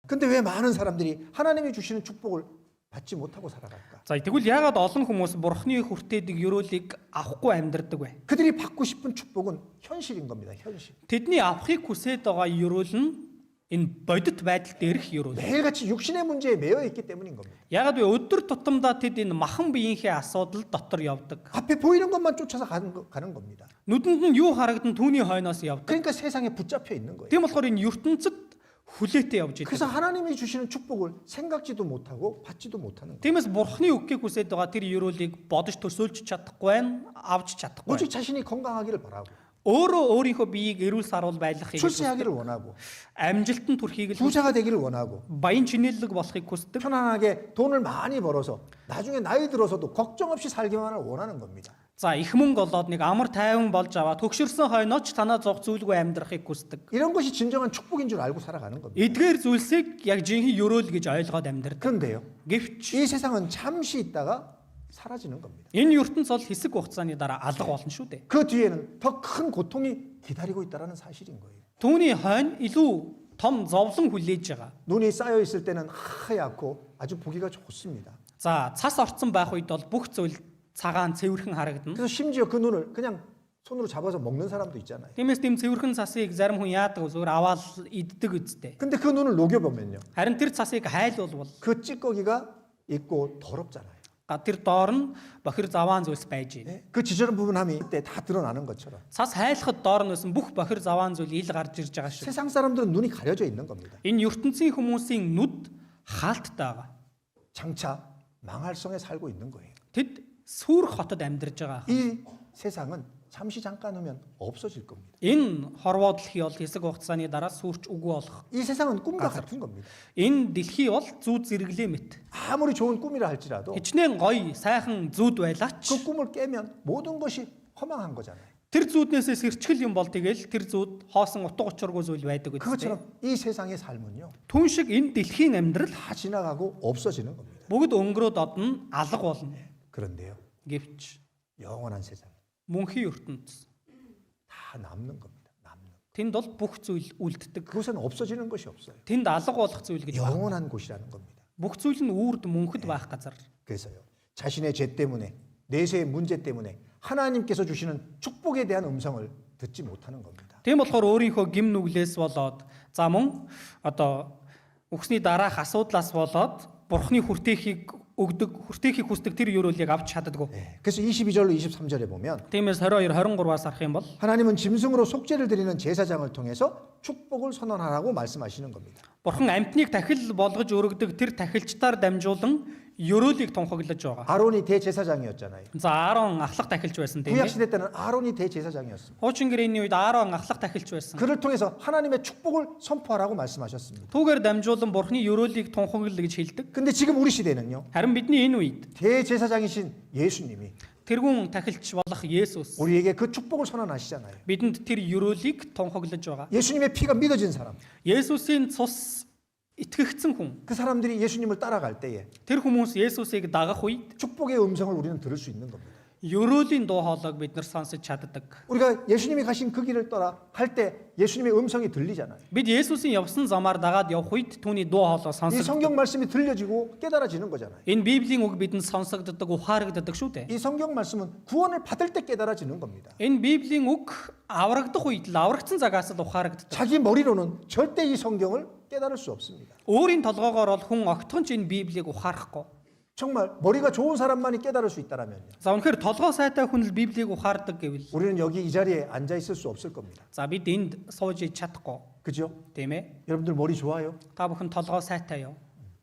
근데 왜 많은 사람들이 하나님이 주시는 축복을 받지 못하고 살아갈까? За тэгвэл яагаад олон хүмүүс бурхны хүртээдэг ёроолыг авахгүй амьдардаг вэ? 그들이 받고 싶은 축복은 현실인 겁니다. 현실. Тэдний авахыг хүсээд байгаа ёроол нь энэ бодит байдалд ирэх ёроол. 매일같이 육신의 문제에 매여 있기 때문인 겁니다. Яагаад вэ? Өдөр тутамдаа тэд энэ махан биеийнхээ асуудал дотор явдаг. 앞에 보이는 것만 쫓아서 가는 겁니다. Нүдэнд нь юу харагдан түүний хойноос явдаг. 그러니까 세상에 붙잡혀 있는 거예요. Тийм болохоор энэ ертөнцид хүлээтэй явж 그래서 идэг. 하나님이 주시는 축복을 생각지도 못하고 받지도 못하는 거예요. Тиймээс бурхны үггийг хүсээд байгаа тэр ёроолыг бодож төсөөлж чадахгүй байна, авч чадахгүй. 오직 자신이 건강하기를 바라고 Өөрөө өөрийнхөө биеийг эрүүл сарвал байлгахыг 출세하기를 원하고 амжилтанд хүрэхийг л 부자가 되기를 원하고 баян чинэлэг болохыг хүсдэг. 편안하게 돈을 많이 벌어서 나중에 나이 들어서도 걱정 없이 살기만을 원하는 겁니다. За их мөнгө олоод нэг амар тайван болж аваад төгшөрсөн хойноч танаа зовх зүйлгүй амьдрахыг хүсдэг. 이런 것이 진정한 축복인 줄 알고 살아가는 겁니다. Эдгээр зүйлсийг яг жинхэнэ ёроол гэж ойлгоод амьдрдаг. 그런데요. Гэвч 이 세상은 잠시 있다가 사라지는 겁니다. энэ ертөнц бол хэсэг хугацааны дараа алга болно шүү дээ. 그 뒤에는 더 큰 고통이 기다리고 있다는 사실인 거예요. Түүний хойно илүү том зовлон хүлээж байгаа. 눈이 쌓여 있을 때는 하얗고 아주 보기가 좋습니다. За цас орцсон байх үед бол бүх зүйл цагаан цэвэрхэн харагдана. 그래서 심지어 그 눈을 그냥 손으로 잡아서 먹는 사람도 있잖아요. Тиймээс тийм цэвэрхэн цасыг зарим хүн яадаг вэ? Зүгээр аваад иддэг үсттэй. 근데 그 눈을 녹여보면요. Харин тэр цасыг хайлуулбал 그 찌꺼기가 있고 더럽잖아요. тэр доор нь бохир заваан зүйлс байж байна. 예? 그 지저분 부분함이 이때 다 드러나는 것처럼 Цас хайлахад доор нь байсан бүх бохир заваан зүйл ил гарч ирж байгаа шүү. 세상 사람들은 눈이 가려져 있는 겁니다. Энэ ертөнцийн хүмүүсийн нүд хаалттай байгаа. 장차 망할성에 살고 있는 거예요. Тэд сүрх хотод амьдарж байгаа. 이 세상은 잠시 잠깐 후면 없어질 겁니다. Энэ хорвоо дэлхий бол хэсэг хугацааны дараа сүрч үгүй болох. 이 세상은 꿈과 같은 겁니다. Энэ дэлхий бол зүү зэрэглээ мэт. 아무리 좋은 꿈이라 할지라도 Хичнээн гоё, сайхан зүүд байлаач 그 꿈을 깨면 모든 것이 허망한 거잖아요. тэр зүүднээсээ сэрчгэл юм бол тэгэл тэр зүүд хоосон утга учиргүй зүйл байдаг үстэй. 그것처럼 이 세상의 삶은요. Түн шиг энэ дэлхийн амьдрал 다 지나가고 없어지는 겁니다. бүгд өнгөрөөд одно алга болно. 그런데요. Гэвч 영원한 세상 мөнхийн ертөнц 다 남는 겁니다. 남는. тэнд бол бүх зүйл үлддэг. 그곳에는 없어지는 것이 없어요. Тэнд алга болох зүйл гэж байна. 영원한 곳이라는 겁니다. Бүх зүйл нь үрд мөнхөд байх газар. 그래서요. 자신의 죄 때문에 내세의 문제 때문에 하나님께서 주시는 축복에 대한 음성을 듣지 못하는 겁니다. Тийм болохоор өөрийнхөө гим нүглээс болоод за мөн одоо үхсний дараах асуудлаас болоод бурхны хүртээхийг хүсдэг тэр ёроолыг авч чаддаггүй. 네. 그래서 22절로 23절에 보면 Тиймээс 22 23-аас харах юм бол 하나님은 짐승으로 속죄를 드리는 제사장을 통해서 축복을 선언하라고 말씀하시는 겁니다. бурхан амьтныг тахил болгож өргөдөг тэр тахилчдаар дамжуулан ёроолыг тунхаглаж байгаа. 아론이 대제사장이었잖아요. За Аарон ахлах тахилч байсан тийм 구약 ээ. 시대 때는 아론이 대제사장이었습니다. Хуучин гэрээний үед Аарон ахлах тахилч байсан. 그를 통해서 하나님의 축복을 선포하라고 말씀하셨습니다. Түүгээр дамжуулан бурхны ёроолыг тунхаглал гэж хэлдэг. 근데 지금 우리 시대는요. Харин бидний энэ үед 대제사장이신 예수님이 тэрүүн тахилч болох Есүс 우리에게 그 축복을 선언하시잖아요. бидэнд тэр ёроолыг тунхаглаж байгаа. 예수님의 피가 믿어진 사람. Есүсийн цус итгэгдсэн хүн. 그 사람들이 예수님을 따라갈 때에 Тэр хүмүүс Есүсийг дагах үед 축복의 음성을 우리는 들을 수 있는 겁니다. ёрooлийн дуу хоолойг бид нар сонсож чаддаг. 우리가 예수님이 가신 그 길을 따라 할 때 예수님의 음성이 들리잖아요. Бид Есүсийн явсан замаар дагаад явх үед түүний дуу хоолой 이 сонсогддог. 성경 말씀이 들려지고 깨달아지는 거잖아요. Энэ Библийн үг бидэнд сонсогддог, ухаарагддаг шүү дээ. 이 성경 말씀은 구원을 받을 때 깨달아지는 겁니다. Энэ Библийн үг аврагдах үед л аврагдсан цагаас л ухаарагддаг. 자기 머리로는 절대 이 성경을 깨달을 수 없습니다. Өөрийн толгоогоор бол хүн огтхон ч энэ Библийг ухаарахгүй. 정말 머리가 좋은 사람만이 깨달을 수 있다라면요. За үнэхээр толгоо сайтай хүн л Библийг ухаардаг гэвэл 우리는 여기 이 자리에 앉아 있을 수 없을 겁니다. за бид энд сууж иж чадахгүй. 그죠? Тийм ээ. 여러분들 머리 좋아요? Та бүхэн толгоо сайтай юу?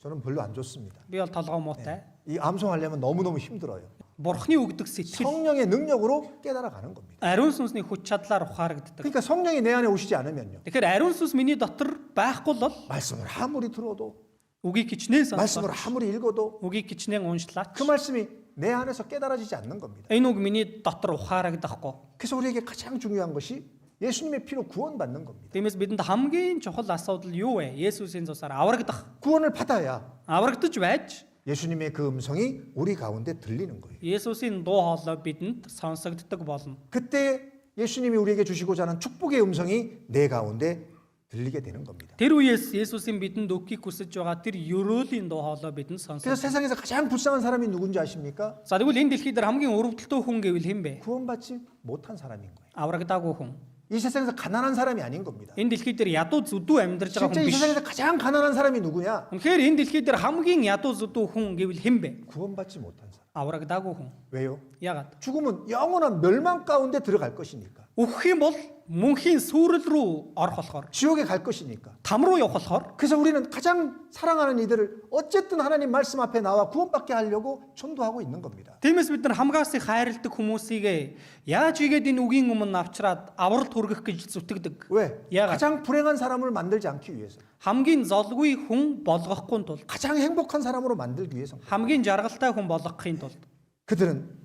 저는 별로 안 좋습니다. Би бол толгоо муутай. 이 암송하려면 너무너무 힘들어요. Бурхны өгдөг сэтгэл 성령의 능력으로 깨달아가는 겁니다. ариун сүнсний хүч чадлаар ухаарагддаг. 그러니까 성령이 내 안에 오시지 않으면요. Тэгэхээр ариун сүнс миний дотор байхгүй л 말씀을 아무리 들어도 үгийг хичнээн 말씀을 сонсох. 아무리 읽어도 үгийг хичнээн уншлаач. 그 말씀이 내 안에서 깨달아지지 않는 겁니다. Энэ үг миний дотор ухаарагдахгүй. 그래서 우리에게 가장 중요한 것이 예수님의 피로 구원받는 겁니다. Тиймээс бидэнд хамгийн чухал асуудал юу вэ? Есүсийн цусаар аврагдах. 구원을 받아야 Аврагдаж байж 예수님의 그 음성이 우리 가운데 들리는 거예요. Есүсийн дуу хоолой бидэнд сонсогддог болно. 그때 예수님이 우리에게 주시고자 하는 축복의 음성이 내 가운데 들리게 되는 겁니다. Тэр үеэс Есүсийн бидэнд өгөхийг хүсэж байгаа тэр ёроолийн дуу хоолой бидэнд 그래서 сонсож. 세상에서 가장 불쌍한 사람이 누군지 아십니까? За тэгвэл энэ дэлхий дээр хамгийн өрөвдөлтөө хүн гэвэл хэн бэ? 구원받지 못한 사람인 거예요. Аврагдаагүй хүн. 이 세상에서 가난한 사람이 아닌 겁니다. Энэ дэлхий дээр ядуу зүдүү амьдарч байгаа 진짜 хүн 이 биш. 세상에서 가장 가난한 사람이 누구냐? Үнэхээр энэ дэлхий дээр хамгийн ядуу зүдүү хүн гэвэл хэн бэ? 구원받지 못한 사람. Аврагдаагүй хүн. 왜요? Ягаад? 죽음은 영원한 멸망 가운데 들어갈 것이니까. Үхэх юм бол мөнхийн сүрэл рүү орох болохоор, 지옥에 갈 것이니까. там руу явах болохоор 그래서 우리는 가장 사랑하는 이들을 어쨌든 하나님 말씀 앞에 나와 구원받게 하려고 전도하고 있는 겁니다. тиймээс бид нар хамгаалсыг хайрладаг хүмүүсийг яаж игээд энэ үгийн өмнө авчраад авралт хүргэх гэж зүтгэдэг. 왜? 야가. 가장 불행한 사람을 만들지 않기 위해서. Хамгийн золгүй хүн болгохгүй тул, 가장 행복한 사람으로 만들기 위해서. хамгийн жаргалтай хүн болгохын тулд 그들은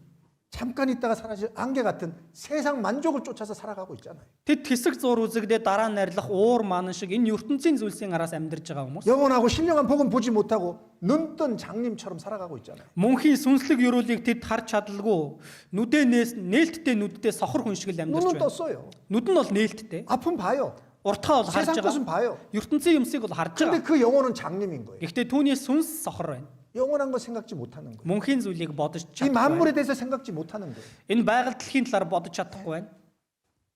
잠깐 있다가 사라질 안개 같은 세상 만족을 쫓아서 살아가고 있잖아요. тэд хэсэг зур үзэгдээ дараа нь арилах уур маан шиг энэ ертөнцийн зүйлсийн араас амьдарч байгаа хүмүүс. 영원하고 신령한 복은 보지 못하고 눈뜬 장님처럼 살아가고 있잖아요. Мөнхийн сүнслэг ёроолыг тэд харж чадалгүй нүдээ нээлттэй нүдтэй сохор хүн шиг л амьдарч 눈은 байна. 떴어요. нүд нь бол нээлттэй. 아픔 봐요. Уртаа бол харж 세상 것은 байгаа. 봐요. ертөнцийн юмсыг бол харж 근데 байгаа. 그 영혼은 장님인 거예요. Гэхдээ түүний сүнс сохор байна. 영원한 거 생각지 못하는 거예요. Мөнхийн зүйлийг бодож 이 чадахгүй. 만물에 대해서 생각지 못하는 거예요. Энэ байгаль дэлхийн талаар бодож чадахгүй байна.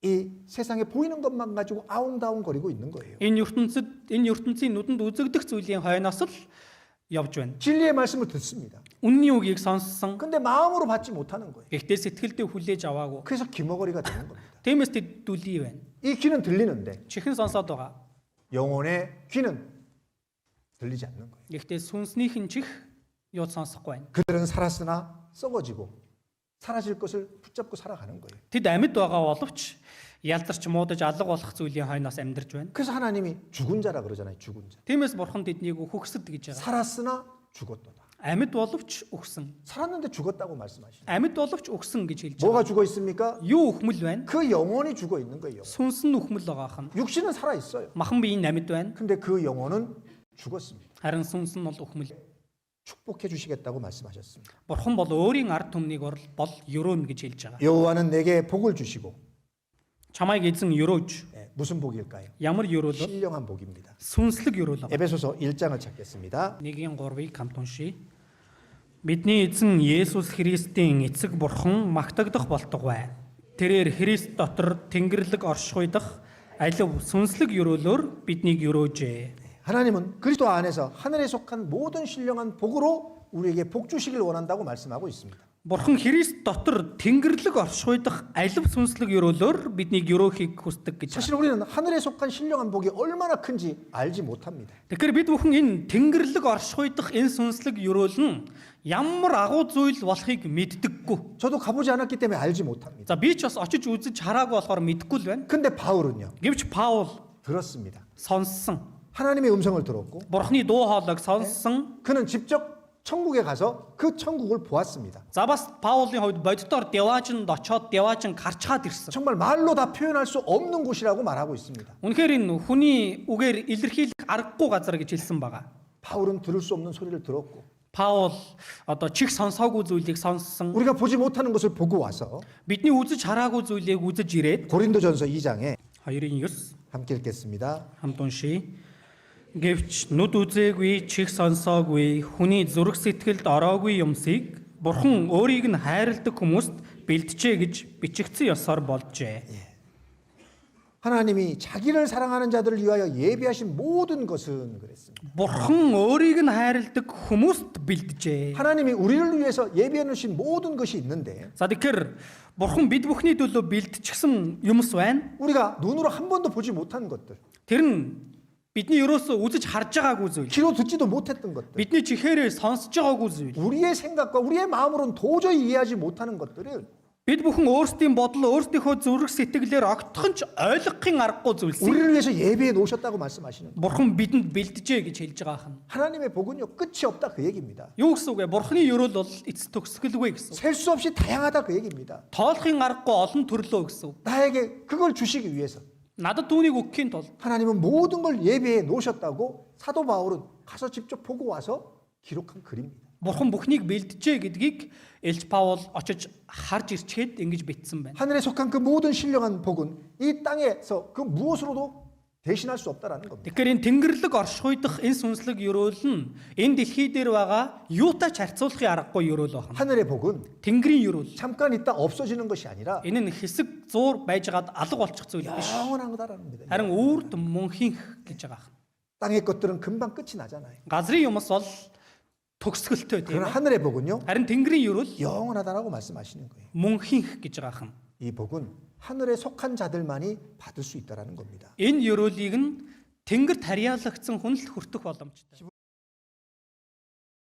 이 세상에 보이는 것만 가지고 아웅다웅 거리고 있는 거예요. Энэ ертөнцийн нүдэнд үзэгдэх зүйлийн хойноос л явж байна. 진리의 말씀을 듣습니다. Үнний үгийг сонссон. 근데 마음으로 받지 못하는 거예요. Гэхдээ сэтгэлдээ хүлээж аваагүй. 그래서 기머거리가 되는 겁니다. Тиймээс тэд дүлий байна. 이 귀는 들리는데 Чихэн сонсоод байгаа. 영혼의 귀는 들리지 않는 거예요. Гэхдээ сүнснийхэн чих юу сонсохгүй байна. 그들은 살았으나 썩어지고 사라질 것을 붙잡고 살아가는 거예요. Тэд амьд байгаа боловч ялдарч муудаж алга болох зүйлийн хойноос амьдарч байна. 그래서 하나님이 죽은 자라 그러잖아요. 죽은 자. Тиймээс бурхан тэднийг үхсэд гэж байгаа. 살았으나 죽었도다. Амьд боловч үхсэн. 살았는데 죽었다고 말씀하시죠. Амьд боловч үхсэн гэж хэлж байгаа. 뭐가 죽어 있습니까? Юу үхмэл байна? 그 영혼이 죽어 있는 거예요. Сүнс нь үхмэл байгаа хан. 육신은 살아 있어요. Махан биеийн амьд байна. 근데 그 영혼은 죽었습니다. Харин сүнс нь бол үхмэл. 축복해 주시겠다고 말씀하셨습니다. Бурхан бол өөрийн ард түмнийг бол ёроон гэж хэлж байгаа. 여호와는 내게 복을 주시고 Чамайг эзэн ёроож. 무슨 복일까요? Ямар ёроол бол 신령한 복입니다. сүнслэг ёроол. 에베소서 1장을 찾겠습니다. 1:3-ыг хамт уншийе. Бидний эзэн Есүс Христийн эцэг бурхан магтагдах болтугай. Тэрээр Христ дотор Тэнгэрлэг оршихуйдах алив сүнслэг ёроолоор биднийг ёроожээ. 하나님은 그리스도 안에서 하늘에 속한 모든 신령한 복으로 우리에게 복 주시길 원한다고 말씀하고 있습니다. Бурхан Христ дотор Тэнгэрлэг оршихуйдах алив сүнслэг ёроолоор биднийг ёроохийг хүсдэг гэж. 사실 우리는 하늘에 속한 신령한 복이 얼마나 큰지 알지 못합니다. Тэгэхээр бид бүхэн энэ Тэнгэрлэг оршихуйдах энэ сүнслэг ёроол нь ямар агуу зүйл болохыг мэддэггүй. 저도 가보지 않았기 때문에 알지 못합니다. За би ч бас очиж үзэж хараагүй болохоор мэдэхгүй л байна. 근데 바울은요. Гэвч Паул 들었습니다. сонссон. 하나님의 음성을 들었고 Бурхны дуу хоолойг сонссон. 그는 직접 천국에 가서 그 천국을 보았습니다. За бас Паулын хувьд боддоор Деважинд очоод Деважин гарчаад ирсэн. 정말 말로 다 표현할 수 없는 곳이라고 말하고 있습니다. Үнэхээр энэ хүний үгээр илэрхийлэх аргагүй газар гэж хэлсэн байгаа. 바울은 들을 수 없는 소리를 들었고 Паул одоо чих сонсоогүй зүйлийг сонссон. 우리가 보지 못하는 것을 보고 와서 Бидний үзэж хараагүй зүйлийг үзэж ирээд 고린도전서 2장에 2:9 함께 읽겠습니다. хамт уншийе. Гэвч нүд үзээгүй, чих сонсоогүй, хүний зүрх сэтгэлд ороогүй юмсыг Бурхан өөрийг нь хайрладаг хүмүүст бэлтжээ гэж бичигдсэн ёсоор болжээ. 하나님이 자기를 사랑하는 자들을 위하여 예비하신 모든 것은 그랬습니다. Бурхан өөрийг нь хайрладаг хүмүүст бэлтжээ. 하나님이 우리를 위해서 예비해 놓으신 모든 것이 있는데 За тэгэхээр Бурхан бид бүхний төлөө бэлтчихсэн юмс байна. 우리가 눈으로 한 번도 보지 못한 것들, Тэр нь бидний ерөөсөө үзэж харж байгаагүй зүйл. 귀로 듣지도 못했던 것들, Бидний чихээрээ сонсож байгаагүй зүйл. 우리의 생각과 우리의 마음으로는 도저히 이해하지 못하는 것들을 Бид бүхэн өөрсдийн бодол, өөрсдийнхөө зүрх сэтгэлээр огтхон ч ойлгохын аргагүй зүйлсийг 우리를 위해서 예비해 놓으셨다고 말씀하시는 거예요. Бурхан бидэнд бэлтжээ гэж хэлж байгаа хан. 하나님의 복은요 끝이 없다 그 얘기입니다. Юу гэсэн үг вэ? Бурханы ёроол бол эц төгсгөлгүй гэсэн үг. 셀 수 없이 다양하다 그 얘기입니다. Тоолохын аргагүй олон төрлөө гэсэн үг. 나에게 그걸 주시기 위해서 Надад түүнийг өгөхийн тулд 하나님은 모든 걸 예비해 놓으셨다고 사도 바울은 가서 직접 보고 와서 기록한 글입니다. Бурхан бүхнийг бэлтжээ гэдгийг Элч Паул очиж харж ирчээд ингэж бичсэн байна. 하늘에 속한 그 모든 신령한 복은 이 땅에서 그 무엇으로도 대신할 수 없다라는 겁니다. Тэгэхээр энэ тэнгэрлэг оршихуйдах энэ сүнслэг ёроол нь энэ дэлхий дээр байгаа юутай ч харьцуулахын аргагүй ёроол байна. 하늘의 복은 Тэнгэрийн ёроол. 잠깐 있다 없어지는 것이 아니라 Энэ нь хэсэг зуур байжгаад алга болчих зүйл биш. 영원한 거다라는 겁니다. Харин үрд мөнхийн гэж байгаа. 땅의 것들은 금방 끝이 나잖아요. Газрын юмс бол төгсгөлтэй тийм 그러나 ээ. 하늘의 복은요 Харин тэнгэрийн ёроол 영원하다라고 말씀하시는 거예요. мөнхийн гэж байгаа юм. 이 복은 하늘에 속한 자들만이 받을 수 있다라는 겁니다. Энэ ёроолыг нь тэнгэр тарьяалагдсан хүн л хүртэх боломжтой.